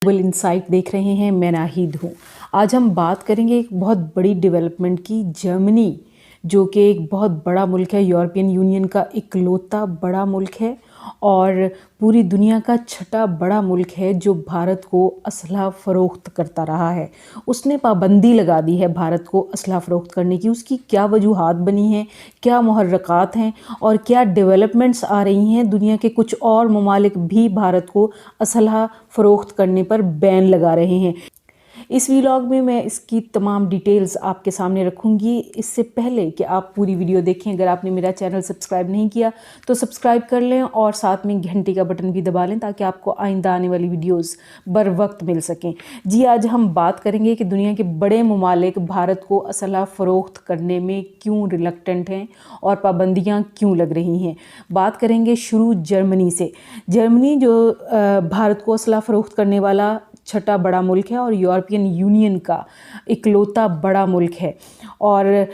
Global insight देख रहे हैं। मैं नाहिद हूँ। आज हम बात करेंगे एक बहुत बड़ी डेवलपमेंट की। जर्मनी जो कि एक बहुत बड़ा मुल्क है, यूरोपियन यूनियन का इकलौता बड़ा मुल्क है और पूरी दुनिया का छठा बड़ा मुल्क है जो भारत को असलहा फ़रोख्त करता रहा है। उसने पाबंदी लगा दी है भारत को असलहा फ़रोख्त करने की। उसकी क्या वजूहात बनी हैं, क्या मुहर्रकात हैं और क्या डेवलपमेंट्स आ रही हैं। दुनिया के कुछ और ममालिक भी भारत को असलहा फ़रोख्त करने पर बैन लगा रहे हैं। इस व्लॉग में मैं इसकी तमाम डिटेल्स आपके सामने रखूँगी। इससे पहले कि आप पूरी वीडियो देखें, अगर आपने मेरा चैनल सब्सक्राइब नहीं किया तो सब्सक्राइब कर लें और साथ में घंटी का बटन भी दबा लें ताकि आपको आइंदा आने वाली वीडियोस बर वक्त मिल सकें। जी, आज हम बात करेंगे कि दुनिया के बड़े ममालिक भारत को असलहा फ़रोख्त करने में क्यों रिलक्टेंट हैं और पाबंदियाँ क्यों लग रही हैं। बात करेंगे शुरू जर्मनी से। जर्मनी जो भारत को असलहा फ़रोख्त करने वाला छठा बड़ा मुल्क है और यूरोपियन यूनियन का इकलौता बड़ा मुल्क है। और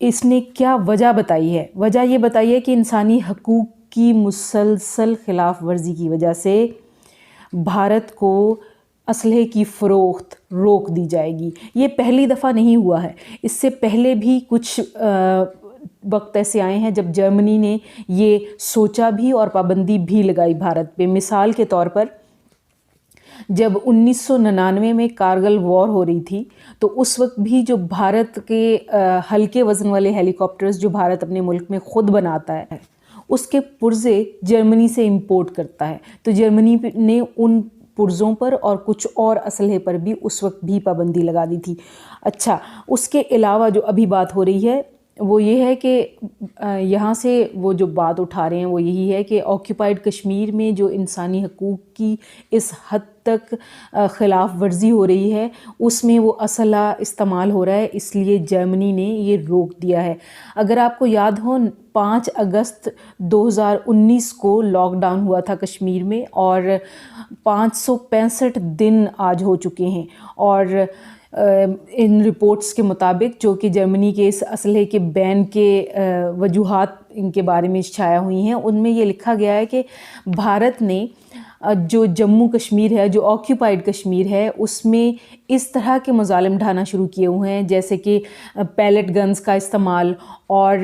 इसने क्या वजह बताई है? वजह ये बताई है कि इंसानी हकूक़ की मुसलसल खिलाफ वर्जी की वजह से भारत को असलहे की फ़रोख्त रोक दी जाएगी। ये पहली दफ़ा नहीं हुआ है। इससे पहले भी कुछ वक्त ऐसे आए हैं जब जर्मनी ने ये सोचा भी और पाबंदी भी लगाई भारत पे। मिसाल के तौर पर जब 1999 में कारगिल वॉर हो रही थी तो उस वक्त भी जो भारत के हल्के वज़न वाले हेलीकॉप्टर्स जो भारत अपने मुल्क में ख़ुद बनाता है उसके पुर्ज़े जर्मनी से इंपोर्ट करता है। तो जर्मनी ने उन पुर्ज़ों पर और कुछ और असलहे पर भी उस वक्त भी पाबंदी लगा दी थी। अच्छा, उसके अलावा जो अभी बात हो रही है वो ये है कि यहाँ से वो जो बात उठा रहे हैं वो यही है कि ऑक्यूपाइड कश्मीर में जो इंसानी हकूक़ की इस हद तक ख़िलाफ़ वर्जी हो रही है उसमें वो असलहा इस्तेमाल हो रहा है, इसलिए जर्मनी ने ये रोक दिया है। अगर आपको याद हो 5 अगस्त 2019 को लॉकडाउन हुआ था कश्मीर में और 565 दिन आज हो चुके हैं। और इन रिपोर्ट्स के मुताबिक जो कि जर्मनी के इस असलहे के बैन के वजूहात इनके बारे में छाया हुई हैं, उनमें ये लिखा गया है कि भारत ने जो जम्मू कश्मीर है, जो ऑक्यूपाइड कश्मीर है, उसमें इस तरह के मज़ालिम ढाना शुरू किए हुए हैं जैसे कि पैलेट गन्स का इस्तेमाल और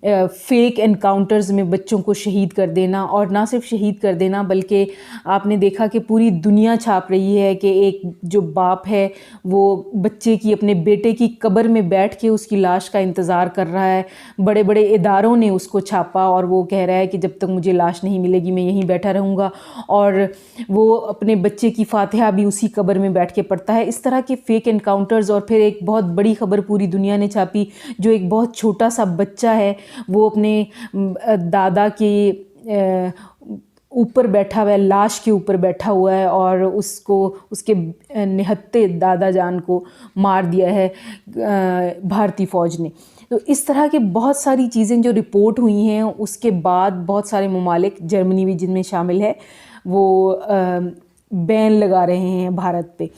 फेक एनकाउंटर्स में बच्चों को शहीद कर देना। और ना सिर्फ शहीद कर देना बल्कि आपने देखा कि पूरी दुनिया छाप रही है कि एक जो बाप है वो बच्चे की, अपने बेटे की कब्र में बैठ के उसकी लाश का इंतज़ार कर रहा है। बड़े बड़े इदारों ने उसको छापा और वो कह रहा है कि जब तक मुझे लाश नहीं मिलेगी मैं यहीं बैठा रहूँगा। और वो अपने बच्चे की फातिहा भी उसी कब्र में बैठ के पढ़ता है। इस तरह के फ़ेक एनकाउंटर्स। और फिर एक बहुत बड़ी खबर पूरी दुनिया ने छापी, जो एक बहुत छोटा सा बच्चा है वो अपने दादा के ऊपर बैठा हुआ है, लाश के ऊपर बैठा हुआ है और उसको, उसके निहत्ते दादा जान को मार दिया है भारतीय फ़ौज ने। तो इस तरह के बहुत सारी चीज़ें जो रिपोर्ट हुई हैं उसके बाद बहुत सारे ममालिक, जर्मनी भी जिनमें शामिल है, वो बैन लगा रहे हैं भारत पे।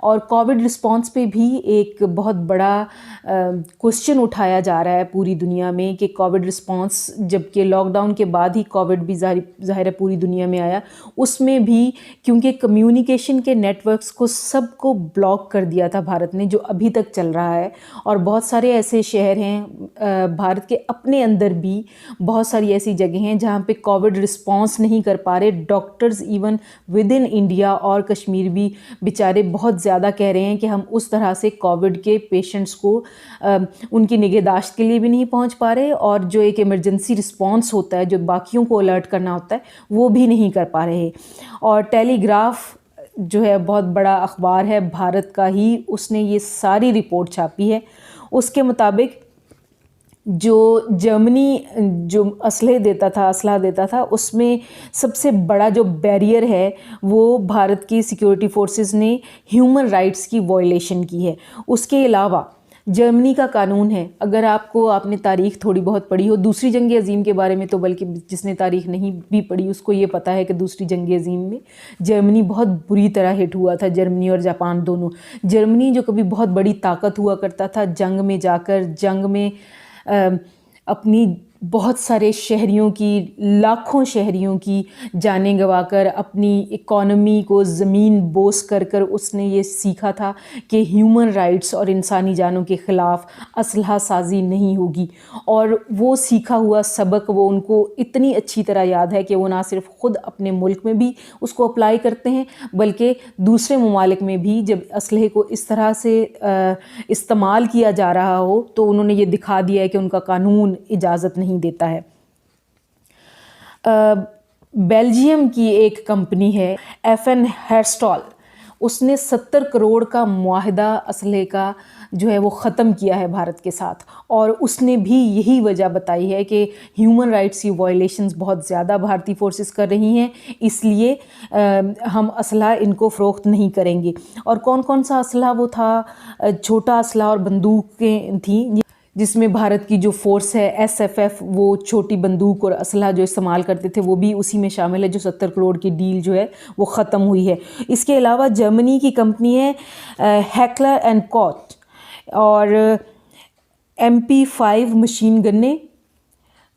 और कोविड रिस्पांस पे भी एक बहुत बड़ा क्वेश्चन उठाया जा रहा है पूरी दुनिया में कि कोविड रिस्पांस, जबकि लॉकडाउन के बाद ही कोविड भी ज़ाहिर है पूरी दुनिया में आया, उसमें भी क्योंकि कम्युनिकेशन के नेटवर्क्स को सबको ब्लॉक कर दिया था भारत ने, जो अभी तक चल रहा है। और बहुत सारे ऐसे शहर हैं भारत के अपने अंदर भी, बहुत सारी ऐसी जगह हैं जहाँ पे कोविड रिस्पांस नहीं कर पा रहे doctors, even with in India. और कश्मीर भी बेचारे बहुत ज़्यादा कह रहे हैं कि हम उस तरह से कोविड के पेशेंट्स को उनकी निगहदाश्त के लिए भी नहीं पहुंच पा रहे और जो एक इमरजेंसी रिस्पांस होता है, जो बाकियों को अलर्ट करना होता है, वो भी नहीं कर पा रहे। और टेलीग्राफ जो है बहुत बड़ा अखबार है भारत का ही, उसने ये सारी रिपोर्ट छापी है। उसके मुताबिक जो जर्मनी जो असलहा देता था उसमें सबसे बड़ा जो बैरियर है वो भारत की सिक्योरिटी फोर्सेस ने ह्यूमन राइट्स की वायलेशन की है। उसके अलावा जर्मनी का कानून है, अगर आपने तारीख़ थोड़ी बहुत पढ़ी हो, दूसरी जंग अज़ीम के बारे में तो बल्कि जिसने तारीख़ नहीं भी पढ़ी उसको ये पता है कि दूसरी जंग अज़ीम में जर्मनी बहुत बुरी तरह हिट हुआ था, जर्मनी और जापान दोनों। जर्मनी जो कभी बहुत बड़ी ताकत हुआ करता था, जंग में जाकर जंग में अपनी بہت سارے شہریوں کی، لاکھوں شہریوں کی جانیں گنوا کر، اپنی اکانومی کو زمین بوس کر کر اس نے یہ سیکھا تھا کہ ہیومن رائٹس اور انسانی جانوں کے خلاف اسلحہ سازی نہیں ہوگی، اور وہ سیکھا ہوا سبق وہ ان کو اتنی اچھی طرح یاد ہے کہ وہ نہ صرف خود اپنے ملک میں بھی اس کو اپلائی کرتے ہیں بلکہ دوسرے ممالک میں بھی جب اسلحے کو اس طرح سے استعمال کیا جا رہا ہو تو انہوں نے یہ دکھا دیا ہے کہ ان کا قانون اجازت نہیں دیتا ہے۔ بیلجیم کی ایک کمپنی ہے FN ہیرسٹال، اس نے 70 کروڑ کا معاہدہ اسلحے کا جو ہے وہ ختم کیا ہے بھارت کے ساتھ، اور اس نے بھی یہی وجہ بتائی ہے کہ ہیومن رائٹس کی وائلیشنز بہت زیادہ بھارتی فورسز کر رہی ہیں، اس لیے ہم اسلحہ ان کو فروخت نہیں کریں گے۔ اور کون کون سا اسلحہ وہ تھا؟ چھوٹا اسلحہ اور بندوقیں تھیں جس میں بھارت کی جو فورس ہے SFF، وہ چھوٹی بندوق اور اسلحہ جو استعمال کرتے تھے وہ بھی اسی میں شامل ہے، جو 70 کروڑ کی ڈیل جو ہے وہ ختم ہوئی ہے۔ اس کے علاوہ جرمنی کی کمپنی ہے ہیکلر اینڈ کوٹ، اور MP5 مشین گنیں،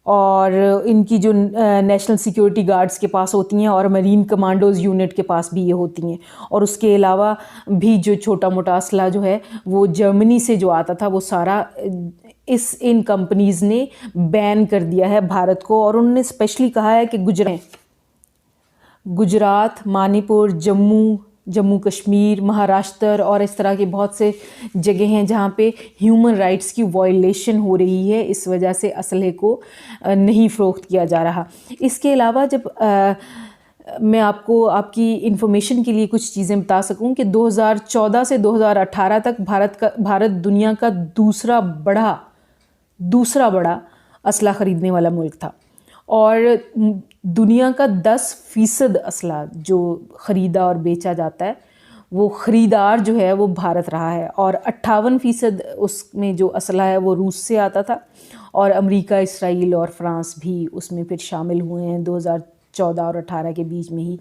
اور ان کی جو نیشنل سیکیورٹی گارڈز کے پاس ہوتی ہیں اور مرین کمانڈوز یونٹ کے پاس بھی یہ ہوتی ہیں، اور اس کے علاوہ بھی جو چھوٹا موٹا اسلحہ جو ہے وہ جرمنی سے جو آتا تھا وہ سارا ان کمپنیز نے بین کر دیا ہے بھارت کو، اور انہوں نے اسپیشلی کہا ہے کہ گجرات، منی پور، جموں کشمیر، مہاراشٹر اور اس طرح کے بہت سے جگہ ہیں جہاں پہ ہیومن رائٹس کی وائلیشن ہو رہی ہے، اس وجہ سے اسلحے کو نہیں فروخت کیا جا رہا۔ اس کے علاوہ جب میں آپ کو آپ کی انفارمیشن کے لیے کچھ چیزیں بتا سکوں کہ 2014 سے 2018 تک بھارت دنیا کا دوسرا بڑا اسلحہ خریدنے والا ملک تھا، اور دنیا کا 10% اسلحہ جو خریدا اور بیچا جاتا ہے وہ خریدار جو ہے وہ بھارت رہا ہے، اور 58% اس میں جو اسلحہ ہے وہ روس سے آتا تھا، اور امریکہ، اسرائیل اور فرانس بھی اس میں پھر شامل ہوئے ہیں 2014 اور 18 کے بیچ میں ہی۔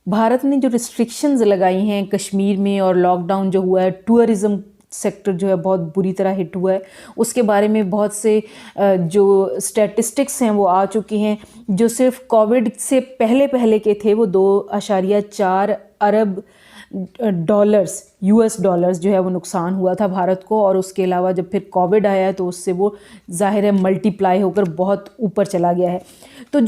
بھارت نے جو ریسٹرکشنز لگائی ہیں کشمیر میں اور لاک ڈاؤن جو ہوا ہے، ٹورزم سیکٹر جو ہے بہت بری طرح ہٹ ہوا ہے، اس کے بارے میں بہت سے جو اسٹیٹسٹکس ہیں وہ آ چکے ہیں۔ جو صرف کووڈ سے پہلے کے تھے وہ 2.4 ارب ڈالرز US ڈالرز جو ہے وہ نقصان ہوا تھا بھارت کو، اور اس کے علاوہ جب پھر کووڈ آیا ہے تو اس سے وہ ظاہر ہے ملٹی پلائی ہو کر بہت اوپر چلا گیا ہے۔ تو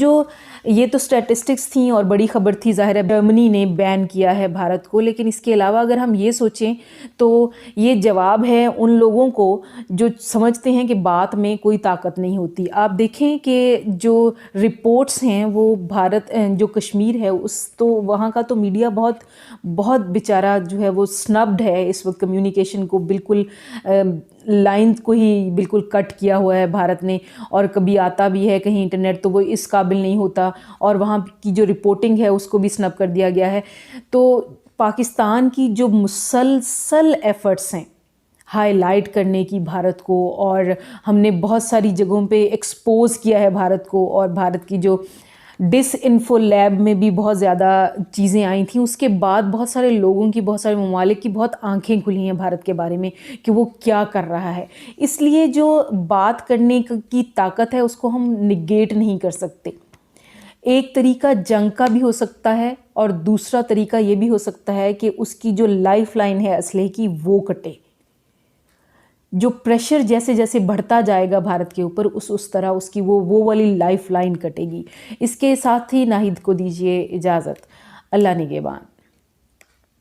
یہ تو اسٹیٹسٹکس تھیں اور بڑی خبر تھی، ظاہر ہے جرمنی نے بین کیا ہے بھارت کو، لیکن اس کے علاوہ اگر ہم یہ سوچیں تو یہ جواب ہے ان لوگوں کو جو سمجھتے ہیں کہ بات میں کوئی طاقت نہیں ہوتی۔ آپ دیکھیں کہ جو رپورٹس ہیں وہ جو کشمیر ہے تو وہاں کا تو میڈیا بہت بیچارہ جو ہے وہ سنبڈ ہے اس وقت، کمیونیکیشن کو بالکل لائن کو ہی بالکل کٹ کیا ہوا ہے بھارت نے، اور کبھی آتا بھی ہے کہیں انٹرنیٹ تو وہ اس قابل نہیں ہوتا، اور وہاں کی جو رپورٹنگ ہے اس کو بھی سنب کر دیا گیا ہے۔ تو پاکستان کی جو مسلسل ایفرٹس ہیں ہائی لائٹ کرنے کی بھارت کو، اور ہم نے بہت ساری جگہوں پہ ایکسپوز کیا ہے بھارت کو، اور بھارت کی جو ڈس انفو لیب میں بھی بہت زیادہ چیزیں آئی تھیں، اس کے بعد بہت سارے لوگوں کی، بہت سارے ممالک کی بہت آنکھیں کھلی ہیں بھارت کے بارے میں کہ وہ کیا کر رہا ہے۔ اس لیے جو بات کرنے کی طاقت ہے اس کو ہم نگیٹ نہیں کر سکتے۔ ایک طریقہ جنگ کا بھی ہو سکتا ہے، اور دوسرا طریقہ یہ بھی ہو سکتا ہے کہ اس کی جو لائف لائن ہے اسلحے کی وہ کٹے۔ جو پریشر جیسے جیسے بڑھتا جائے گا بھارت کے اوپر اس طرح اس کی وہ والی لائف لائن کٹے گی۔ اس کے ساتھ ہی ناہید کو دیجیے اجازت۔ اللہ نگہبان۔